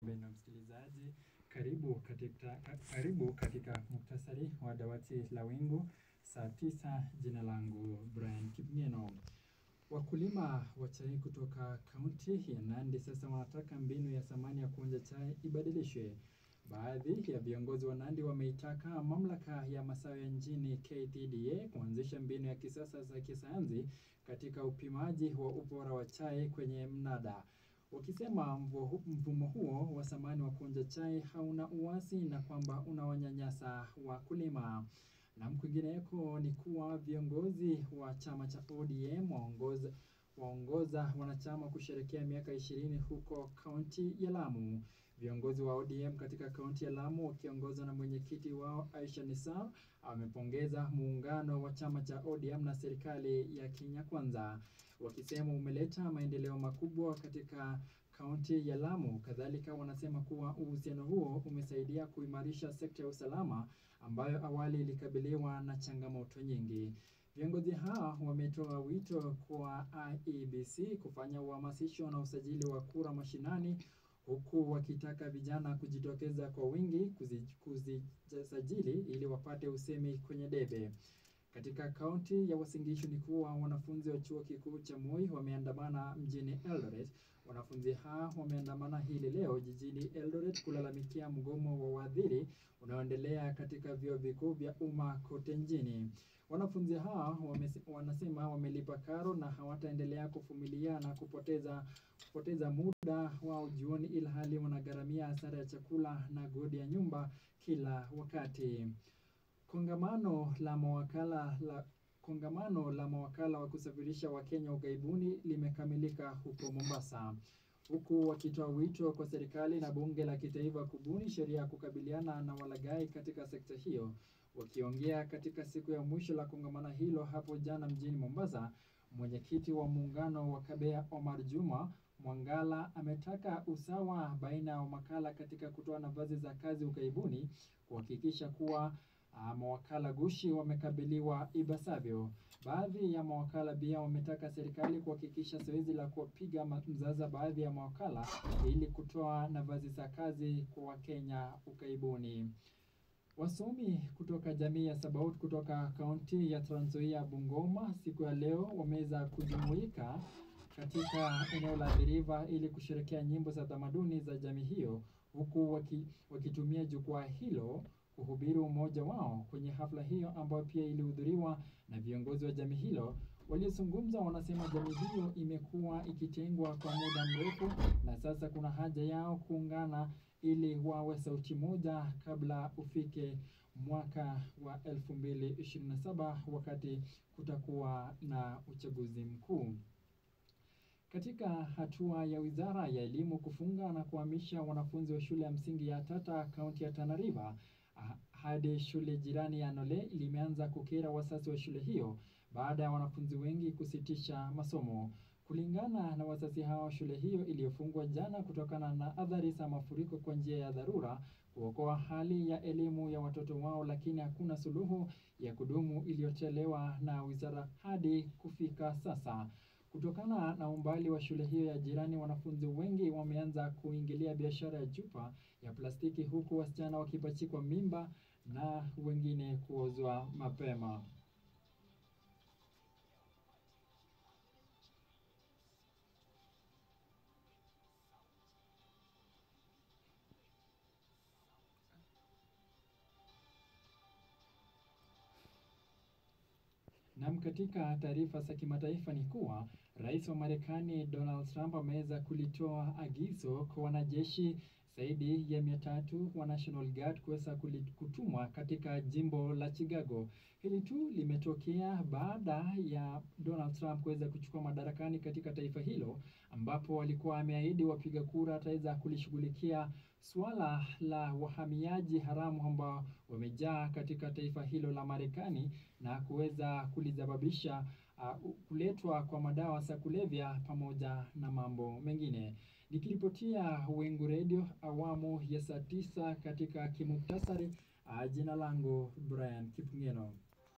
Mpendwa msikilizaji, karibu katika muktasari wa dawati la wingu saa 9. Jina langu Brian Kipngeno. Wakulima wa chai kutoka kaunti ya Nandi sasa wanataka mbinu ya zamani ya kuonja chai ibadilishwe. Baadhi ya viongozi wa Nandi wameitaka mamlaka ya mazao ya nchini KTDA kuanzisha mbinu ya kisasa za kisayansi katika upimaji wa ubora wa chai kwenye mnada, wakisema mfumo huo wa zamani wa kuonja chai hauna uwazi na kwamba unawanyanyasa wakulima. Na kwingineko ni kuwa viongozi wa chama cha ODM waongoza wanachama kusherehekea miaka 20 huko kaunti ya Lamu. Viongozi wa ODM katika kaunti ya Lamu wakiongozwa na mwenyekiti wao Aisha Nisar wamepongeza muungano wa chama cha ODM na serikali ya Kenya Kwanza, wakisema umeleta maendeleo makubwa katika kaunti ya Lamu. Kadhalika wanasema kuwa uhusiano huo umesaidia kuimarisha sekta ya usalama ambayo awali ilikabiliwa na changamoto nyingi. Viongozi hao wametoa wito kwa IEBC kufanya uhamasisho na usajili wa kura mashinani, huku wakitaka vijana kujitokeza kwa wingi kuzisajili ili wapate usemi kwenye debe. Katika kaunti ya Uasin Gishu ni kuwa wanafunzi wa chuo kikuu cha Moi wameandamana mjini Eldoret. Wanafunzi hao wameandamana hili leo jijini Eldoret kulalamikia mgomo wa wahadhiri unaoendelea katika vyuo vikuu vya umma kote nchini. Wanafunzi hao wanasema wamelipa karo na hawataendelea kuvumilia na kupoteza muda wao juoni, ilhali wanagharamia hasara ya chakula na kodi ya nyumba kila wakati. Kongamano la mawakala wa kusafirisha Wakenya ughaibuni limekamilika huko Mombasa, huku wakitoa wito kwa serikali na bunge la kitaifa kubuni sheria ya kukabiliana na walaghai katika sekta hiyo. Wakiongea katika siku ya mwisho la kongamano hilo hapo jana mjini Mombasa, mwenyekiti wa muungano wa Kabea Omar Juma Mwangala ametaka usawa baina ya mawakala katika kutoa nafasi za kazi ughaibuni, kuhakikisha kuwa mawakala gushi wamekabiliwa ipasavyo. Baadhi ya mawakala pia wametaka serikali kuhakikisha zoezi la kuwapiga mzaza baadhi ya mawakala ili kutoa nafasi za kazi kwa Wakenya ughaibuni. Wasomi kutoka jamii ya Sabaot kutoka kaunti ya Trans Nzoia Bungoma siku ya leo wameweza kujumuika katika eneo la The River ili kusherehekea nyimbo za tamaduni za jamii hiyo, huku wakitumia jukwaa hilo kuhubiri umoja wao kwenye hafla hiyo ambayo pia ilihudhuriwa na viongozi wa jamii hilo. Waliozungumza wanasema jamii hiyo imekuwa ikitengwa kwa muda mrefu na sasa kuna haja yao kuungana ili wawe sauti moja kabla ufike mwaka wa 2027 wakati kutakuwa na uchaguzi mkuu. Katika hatua ya Wizara ya Elimu kufunga na kuhamisha wanafunzi wa shule ya msingi ya Tata kaunti ya Tana River hadi shule jirani ya Nole limeanza kukera wazazi wa shule hiyo baada ya wanafunzi wengi kusitisha masomo. Kulingana na wazazi hao, shule hiyo iliyofungwa jana kutokana na athari za mafuriko kwa njia ya dharura kuokoa hali ya elimu ya watoto wao, lakini hakuna suluhu ya kudumu iliyotolewa na wizara hadi kufika sasa. Kutokana na umbali wa shule hiyo ya jirani, wanafunzi wengi wameanza kuingilia biashara ya chupa ya plastiki, huku wasichana wakipachikwa mimba na wengine kuozwa mapema. Na katika taarifa za kimataifa ni kuwa Rais wa Marekani Donald Trump ameweza kulitoa agizo kwa wanajeshi zaidi ya 300 wa National Guard kuweza kutumwa katika jimbo la Chicago. Hili tu limetokea baada ya Donald Trump kuweza kuchukua madarakani katika taifa hilo, ambapo alikuwa ameahidi wapiga kura ataweza kulishughulikia swala la wahamiaji haramu ambao wamejaa katika taifa hilo la Marekani na kuweza kulisababisha kuletwa kwa madawa za kulevya pamoja na mambo mengine. Nikiripotia Wingu Radio awamu ya saa 9 katika kimuktasari, jina langu Brian Kipngeno.